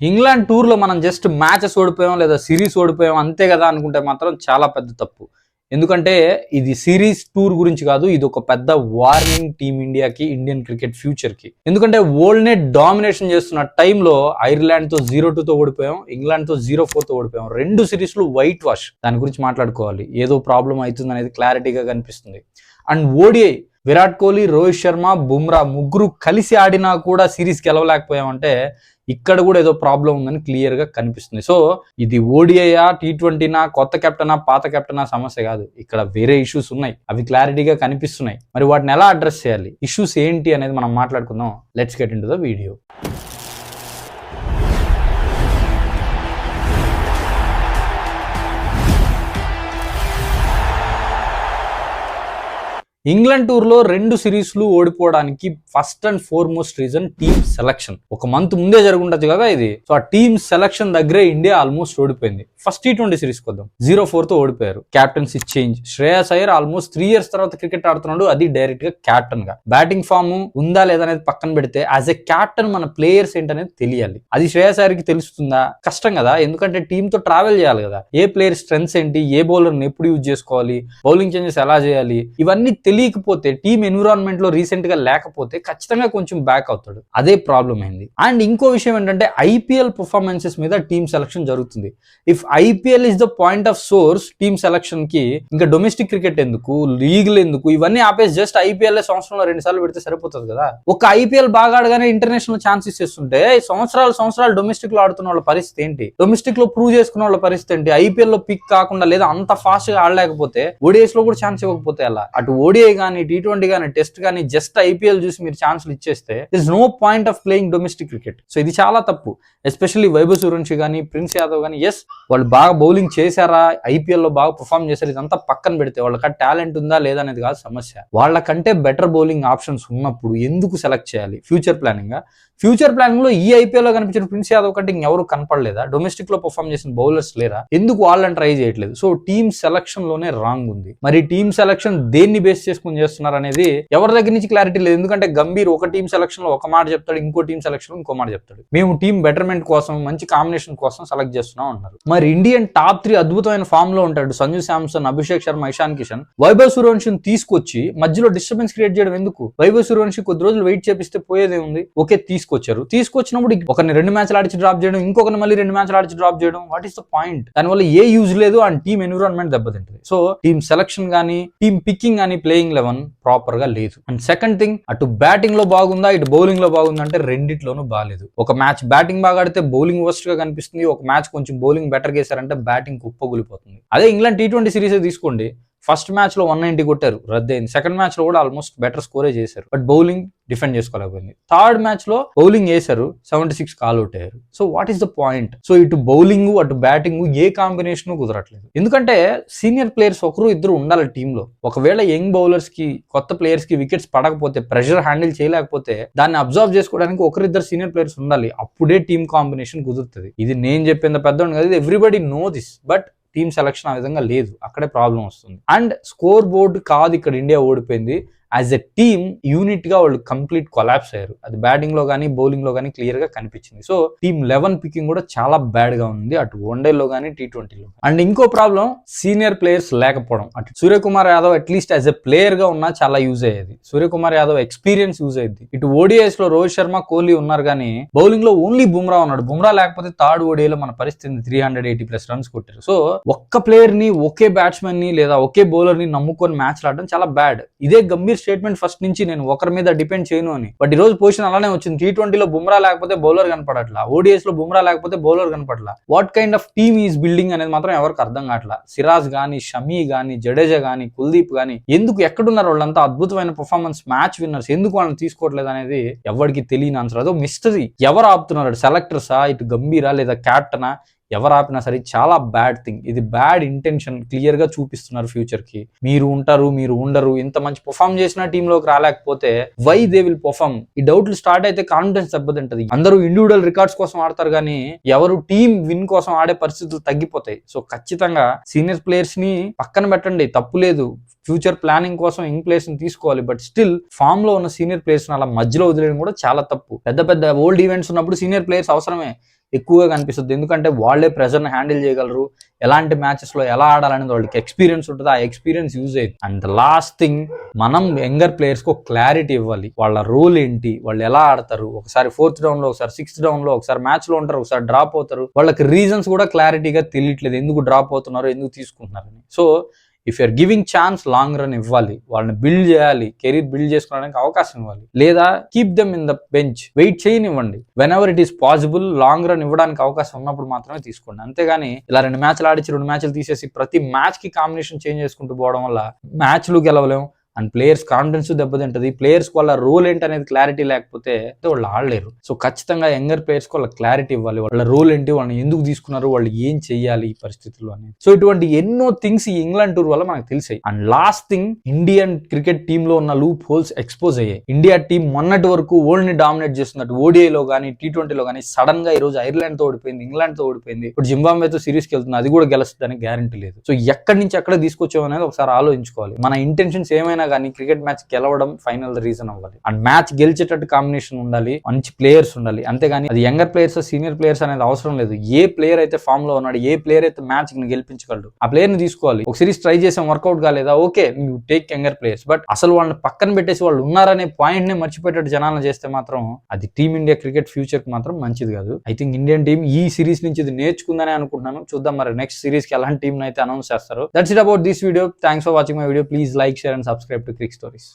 England టూర్లో మనం just matches ఓడిపోయాం లేదా సిరీస్ ఓడిపోయాం అంతే కదా అనుకుంటే మాత్రం చాలా పెద్ద తప్పు. ఎందుకంటే ఇది సిరీస్ టూర్ గురించి కాదు, ఇది ఒక పెద్ద వార్నింగ్ టీమిండియాకి, ఇండియన్ క్రికెట్ ఫ్యూచర్కి. ఎందుకంటే వరల్డ్ నే డామినేషన్ చేస్తున్న టైంలో ఐర్లాండ్తో 0-2తో ఓడిపోయాం, ఇంగ్లాండ్తో 0-4తో ఓడిపోయాం. 2 సిరీస్లు వైట్ వాష్. దాని గురించి మాట్లాడుకోవాలి. ఏదో ప్రాబ్లం అవుతుంది అనేది క్లారిటీగా కనిపిస్తుంది. అండ్ ఓడిఐ విరాట్ కోహ్లీ, రోహిత్ శర్మ, బుమ్రా ముగ్గురు కలిసి ఆడినా కూడా సిరీస్ గెలవలేకపోయామంటే ఇక్కడ కూడా ఏదో ప్రాబ్లం ఉందని క్లియర్ గా కనిపిస్తుంది. సో ఇది ఓడిఐయా, T20నా, కొత్త కెప్టెనా, పాత కెప్టెనా సమస్య కాదు. ఇక్కడ వేరే ఇష్యూస్ ఉన్నాయి, అవి క్లారిటీగా కనిపిస్తున్నాయి. మరి వాటిని ఎలా అడ్రస్ చేయాలి, ఇష్యూస్ ఏంటి అనేది మనం మాట్లాడుకుందాం. Let's get into the video. England టూర్లో 2 సిరీస్లు ఓడిపోవడానికి first and foremost reason team selection. ఒక మంత్ ముందే జరుగుండొచ్చు కదా ఇది. సో ఆ టీమ్ సెలక్షన్ దగ్గరే ఇండియా ఆల్మోస్ట్ ఓడిపోయింది. ఫస్ట్ T20 సిరీస్ కొద్దాం, 0-4తో ఓడిపోయారు. Captaincy change. Shreyas Iyer almost 3 years తర్వాత క్రికెట్ ఆడుతున్నాడు, అది డైరెక్ట్ గా క్యాప్టెన్ గా. బ్యాటింగ్ ఫామ్ ఉందా లేదా అనేది పక్కన పెడితే యాజ్ ఎ క్యాప్టెన్ మన ప్లేయర్స్ ఏంటనేది తెలియాలి. అది శ్రేయస్ అయ్యర్ కి తెలుస్తుందా? కష్టం కదా, ఎందుకంటే టీమ్ తో ట్రావెల్ చేయాలి కదా. ఏ ప్లేయర్ స్ట్రెంగ్స్ ఏంటి, ఏ బౌలర్ ని ఎప్పుడు యూజ్ చేసుకోవాలి, బౌలింగ్ చేంజెస్ ఎలా చేయాలి, ఇవన్నీ తెలియకపోతే, టీమ్ ఎన్విరాన్మెంట్ లో రీసెంట్ గా లేకపోతే ఖచ్చితంగా కొంచెం బ్యాక్ అవుతాడు. అదే ప్రాబ్లం అయింది. అండ్ ఇంకో విషయం ఏంటంటే IPL పర్ఫార్మెన్సెస్ మీద టీమ్ సెలక్షన్ జరుగుతుంది. If IPL is the point of swords team selection కి, ఇంకా డొమెస్టిక్ క్రికెట్ ఎందుకు, లీగ్లు ఎందుకు, ఇవన్నీ ఆపేసి జస్ట్ IPL సంవత్సరంలో 2 సార్లు పెడితే సరిపోతుంది కదా. ఒక IPL బాగా ఆడగానే ఇంటర్నేషనల్ ఛాన్సెస్ ఇస్తుంటే సంవత్సరాలు డొమెస్టిక్ లో ఆడుతున్న వాళ్ళ పరిస్థితి ఏంటి, డొమెస్టిక్ లో ప్రూవ్ చేసుకున్న వాళ్ళ పరిస్థితి ఏంటి, IPL లో పిక్ కాకుండా లేదా అంత ఫాస్ట్ గా ఆడలేకపోతే ODIs లో కూడా ఛాన్స్ ఇవ్వకపోతే అలా. అటు ODI కానీ, T20 కానీ, టెస్ట్ కానీ జస్ట్ IPL చూసి మీరు ఛాన్సులు ఇచ్చేస్తే is no point of playing domestic cricket. So ఇది చాలా తప్పు. ఎస్పెషల్లీ వైభవ్ సూర్యవంశీ కానీ, ప్రిన్స్ యాదవ్ కానీ, ఎస్ వాళ్ళు బాగా బౌలింగ్ చేశారా, IPL లో బాగా పర్ఫార్మ్ చేశారు, ఇదంతా పక్కన పెడితే వాళ్ళకి టాలెంట్ ఉందా లేదా అనేది కాదు సమస్య. వాళ్ళకంటే బెటర్ బౌలింగ్ ఆప్షన్స్ ఉన్నప్పుడు ఎందుకు సెలెక్ట్ చేయాలి? ఫ్యూచర్ ప్లానింగ్ లో ఈ IPL లో కనిపించిన ప్రిన్స్ యాదవ్ కంటే ఇంకెవరు కనపడలేదా? డొమెస్టిక్ లో పర్ఫార్మ్ చేసిన బౌలర్స్ లేరా? ఎందుకు వాళ్ళని ట్రై చేయట్లేదు? సో టీమ్ సెలక్షన్ లోనే రాంగ్ ఉంది. మరి టీమ్ సెలక్షన్ దేన్ని బేస్ చేసుకుని చేస్తున్నారు అనేది ఎవరి దగ్గర నుంచి క్లారిటీ లేదు. ఎందుకంటే గంభీర్ ఒక టీమ్ సెలక్షన్ లో ఒక మాట చెప్తాడు, ఇంకో టీమ్ సెలక్షన్ లో ఇంకో మాట చెప్తాడు. మేము టీమ్ బెటర్మెంట్ కోసం, మంచి కాంబినేషన్ కోసం సెలెక్ట్ చేస్తున్నాం అన్నారు. మరి ఇండియన్ టాప్ 3 అద్భుతమైన ఫామ్ లో ఉంటాడు సంజు శాంసన్, అభిషేక్ శర్మ, ఇషాన్ కిషన్. వైభవ్ సూర్యవంశిని తీసుకొచ్చి మధ్యలో డిస్టర్బెన్స్ క్రియేట్ చేయడం ఎందుకు? వైభవ్ సూర్యవంశి కొద్ది రోజులు వెయిట్ చేపిస్తే పోయేదే ఉంది. ఓకే, తీసుకొచ్చినప్పుడు ఒకరిని 2 మ్యాచ్లు ఆడిచి డ్రాప్ చేయడం, ఇంకొకరిని మళ్ళీ 2 మ్యాచ్లు ఆడిచి డ్రాప్ చేయడం, వాట్ ఈస్ ద పాయింట్? దానివల్ల ఏ యూజ్ లేదు అండ్ టీమ్ ఎన్విరాన్మెంట్ దెబ్బతింటుంది. సో టీమ్ సెలక్షన్ గానీ, టీమ్ పికింగ్ గానీ, ప్లేయింగ్ 11 ప్రాపర్ గా లేదు. అండ్ సెకండ్ థింగ్, అటు బ్యాటింగ్ లో బాగుందా, ఇటు బౌలింగ్ లో బాగుందా అంటే రెండిట్లోనూ బాగాలేదు. ఒక మ్యాచ్ బ్యాటింగ్ బాగా ఆడితే బౌలింగ్ వర్స్ట్ గా కనిపిస్తుంది, ఒక మ్యాచ్ కొంచెం బౌలింగ్ బెటర్ చేశారంటే బ్యాటింగ్ కుప్పగూలిపోతుంది. అదే ఇంగ్లాండ్ T20 సిరీస్ తీసుకోండి, ఫస్ట్ మ్యాచ్ లో 190 కొట్టారు, రద్దయింది. సెకండ్ మ్యాచ్ లో కూడా ఆల్మోస్ట్ బెటర్ స్కోరే చేశారు, బట్ బౌలింగ్ డిఫెండ్ చేసుకోలేకపోయింది. థర్డ్ మ్యాచ్ లో బౌలింగ్ వేశారు, 76 కాల్ అవుట్ అయ్యారు. So what is the point? So ఇటు బౌలింగ్ అటు బ్యాటింగ్ ఏ కాంబినేషన్ కుదరట్లేదు. ఎందుకంటే సీనియర్ ప్లేయర్స్ ఒకరు ఇద్దరు ఉండాలి టీంలో. ఒకవేళ యంగ్ బౌలర్స్ కి, కొత్త ప్లేయర్స్ కి వికెట్స్ పడకపోతే, ప్రెషర్ హ్యాండిల్ చేయలేకపోతే దాన్ని అబ్జర్వ్ చేసుకోవడానికి ఒకరిద్దరు సీనియర్ ప్లేయర్స్ ఉండాలి. అప్పుడే టీమ్ కాంబినేషన్ కుదురుతుంది. ఇది నేను చెప్పింది పెద్ద కాదు, everybody know this. But team selection ఆ విధంగా లేదు, అక్కడే ప్రాబ్లం వస్తుంది. అండ్ స్కోర్ బోర్డు కాదు ఇక్కడ ఇండియా ఓడిపోయింది, యాజ్ ఎ టీమ్ యూనిట్ గా వాళ్ళు కంప్లీట్ కొలాప్స్ అయ్యారు. అది బ్యాటింగ్ లో కానీ, బౌలింగ్ లో కానీ క్లియర్ గా కనిపించింది. సో టీమ్ 11 పికింగ్ కూడా చాలా బ్యాడ్ గా ఉంది, అటు వన్డేలో కానీ, T20లో. అండ్ ఇంకో ప్రాబ్లం, సీనియర్ ప్లేయర్స్ లేకపోవడం. అటు Suryakumar Yadav at least as a player గా ఉన్నా చాలా యూజ్ అయ్యేది. సూర్యకుమార్ యాదవ్ ఎక్స్పీరియన్స్ యూజ్ అయ్యింది. ఇటు ODIs లో రోహిత్ శర్మ, కోహ్లీ ఉన్నారు కానీ బౌలింగ్ లో ఓన్లీ బుమ్రా ఉన్నాడు. బుమ్రా లేకపోతే థర్డ్ ODIలో మన పరిస్థితి 380+ రన్స్ కొట్టారు. సో ఒక్క ప్లేయర్ ని, ఒకే బ్యాట్స్మెన్ ని లేదా ఒకే బౌలర్ ని నమ్ముకొని మ్యాచ్ ఆడడం చాలా బ్యాడ్. ఇదే గంభీర్ స్టేట్మెంట్ ఫస్ట్ నుంచి, నేను ఒకరి మీద డిపెండ్ చేయను అని. బట్ ఈ రోజు పొజిషన్ అలానే వచ్చింది. T20లో బుమ్రా లేకపోతే బౌలర్ కనపడట్లా, ODIs లో బుమ్రా లేకపోతే బౌలర్ కనపడట్లా. What kind of team is building అనేది మాత్రం ఎవరికి అర్థం కావట్లా. సిరాజ్ గానీ, షమీ గానీ, జడేజా గానీ, కుల్దీప్ గానీ ఎందుకు ఎక్కడున్నారు వాళ్ళంతా? అద్భుతమైన పర్ఫార్మెన్స్, మ్యాచ్ విన్నర్స్, ఎందుకు వాళ్ళని తీసుకోవట్లేదు అనేది ఎవరికి తెలియని ఆన్సర్. అదో మిస్టరీ. ఎవరు ఆపుతున్నారు? సెలెక్టర్సా, ఇటు గంభీరా లేదా క్యాప్టెనా? ఎవరు ఆపినా సరే చాలా బ్యాడ్ థింగ్. ఇది బ్యాడ్ ఇంటెన్షన్ క్లియర్ గా చూపిస్తున్నారు ఫ్యూచర్ కి. మీరు ఉంటారు, మీరు ఉండరు, ఇంత మంచి పర్ఫార్మ్ చేసిన టీంలోకి రాలేకపోతే వై దే విల్ పర్ఫార్మ్? ఈ డౌట్లు స్టార్ట్ అయితే కాన్ఫిడెన్స్ దెబ్బతింటది. అందరూ ఇండివిడువల్ రికార్డ్స్ కోసం ఆడతారు కానీ ఎవరు టీం విన్ కోసం ఆడే పరిస్థితులు తగ్గిపోతాయి. సో ఖచ్చితంగా సీనియర్ ప్లేయర్స్ ని పక్కన పెట్టండి, తప్పు లేదు. ఫ్యూచర్ ప్లానింగ్ కోసం యంగ్ ప్లేయర్స్ ని తీసుకోవాలి, బట్ స్టిల్ ఫామ్ లో ఉన్న సీనియర్ ప్లేయర్స్ అలా మధ్యలో వదిలేయడం కూడా చాలా తప్పు. పెద్ద ఓల్డ్ ఈవెంట్స్ ఉన్నప్పుడు సీనియర్ ప్లేయర్స్ అవసరమే, ఎక్కువగా కనిపిస్తుంది. ఎందుకంటే వాళ్ళే ప్రెషర్ని హ్యాండిల్ చేయగలరు, ఎలాంటి మ్యాచెస్లో ఎలా ఆడాలనేది వాళ్ళకి ఎక్స్పీరియన్స్ ఉంటుంది, ఆ ఎక్స్పీరియన్స్ యూజ్ అయ్యింది. అండ్ ద లాస్ట్ థింగ్, మనం యంగర్ ప్లేయర్స్కి ఒక క్లారిటీ ఇవ్వాలి. వాళ్ళ రోల్ ఏంటి, వాళ్ళు ఎలా ఆడతారు, ఒకసారి 4th డౌన్లో, ఒకసారి 6th డౌన్లో, ఒకసారి మ్యాచ్లో ఉంటారు, ఒకసారి డ్రాప్ అవుతారు. వాళ్ళకి రీజన్స్ కూడా క్లారిటీగా తెలియట్లేదు, ఎందుకు డ్రాప్ అవుతున్నారు, ఎందుకు తీసుకుంటున్నారని. So if you're giving chance, long run ఇవ్వాలి, వాళ్ళని బిల్డ్ చేయాలి, కెరీర్ బిల్డ్ చేసుకోవడానికి అవకాశం ఇవ్వాలి. లేదా keep them in the bench, wait చేయనివ్వండి. Whenever it is possible, long run ఇవ్వడానికి అవకాశం ఉన్నప్పుడు మాత్రమే తీసుకోండి. అంతేగాని ఇలా 2 మ్యాచ్లు ఆడించి 2 మ్యాచ్లు తీసేసి ప్రతి మ్యాచ్ కి కాంబినేషన్ చేంజ్ చేసుకుంటూ పోవడం వల్ల మ్యాచ్లు గెలవలేం, అండ్ ప్లేయర్స్ కాన్ఫిడెన్స్ దెబ్బతింటది. ప్లేయర్స్ వాళ్ళ రోల్ ఏంటి అనేది క్లారిటీ లేకపోతే వాళ్ళు ఆడలేరు. సో ఖచ్చితంగా యంగర్ ప్లేయర్స్ వాళ్ళ క్లారిటీ ఇవ్వాలి, వాళ్ళ రోల్ ఏంటి, వాళ్ళని ఎందుకు తీసుకున్నారు, వాళ్ళు ఏం చెయ్యాలి ఈ పరిస్థితుల్లో అనేది. సో ఇటువంటి ఎన్నో థింగ్స్ ఈ ఇంగ్లాండ్ టూర్ వల్ల మనకు తెలిసాయి. And last thing, Indian cricket team లో ఉన్న లూప్ హోల్స్ ఎక్స్పోజ్ అయ్యాయి. ఇండియా టీం మొన్నటి వరకు వరల్డ్ ని డామినేట్ చేస్తున్నట్టు ఓడిఐలో కానీ T20లో కానీ సడన్ గా ఈ రోజు ఐర్లాండ్ తో ఓడిపోయింది, ఇంగ్లాండ్ తో ఓడిపోయింది, ఇప్పుడు జింబాబ్వేతో సిరీస్ కి వెళ్తుంది, అది కూడా గెలుస్తుందని గ్యారంటీ లేదు. సో ఎక్కడి నుంచి ఎక్కడ తీసుకొచ్చాం అనేది ఒకసారి ఆలోచించుకోవాలి. మన ఇంటెన్షన్స్ ఏమైనా కానీ క్రికెట్ మ్యాచ్ గెలవడం ఫైనల్ రీజన్ అవ్వాలి. అండ్ మ్యాచ్ గెలిచేటట్టు కాంబినేషన్ ఉండాలి, మంచి ప్లేయర్స్ ఉండాలి. అంతేగాని అది యంగర్ ప్లేయర్స్ సీనియర్ ప్లేయర్స్ అనేది అవసరం లేదు. ఏ ప్లేయర్ అయితే ఫామ్ లో ఉన్నాడు, ఏ ప్లేయర్ అయితే మ్యాచ్ ని గెలిపించగలడు, ఆ ప్లేయర్ ని తీసుకోవాలి. ఒక సిరీస్ ట్రై చేసాం, వర్కౌట్ కాలేదా, okay you take younger players. But అసలు వాళ్ళని పక్కన పెట్టేసి వాళ్ళు ఉన్నారనే పాయింట్ ని మర్చిపోయేటట్టు జనాలను చేస్తే మాత్రం అది టీమిండియా క్రికెట్ ఫ్యూచర్ కి మాత్రం మంచిది కాదు. ఐ థింక్ ఇండియన్ టీం ఈ సిరీస్ నుంచి ఇది నేర్చుకుందని అనుకుంటున్నాను. చూద్దాం మరి నెక్స్ట్ సిరీస్ కి ఎలాంటి టీం అయితే అనౌన్స్ చేస్తారు. That's it about this video. Thanks for watching my video. Please like, share and subscribe to Crick stories.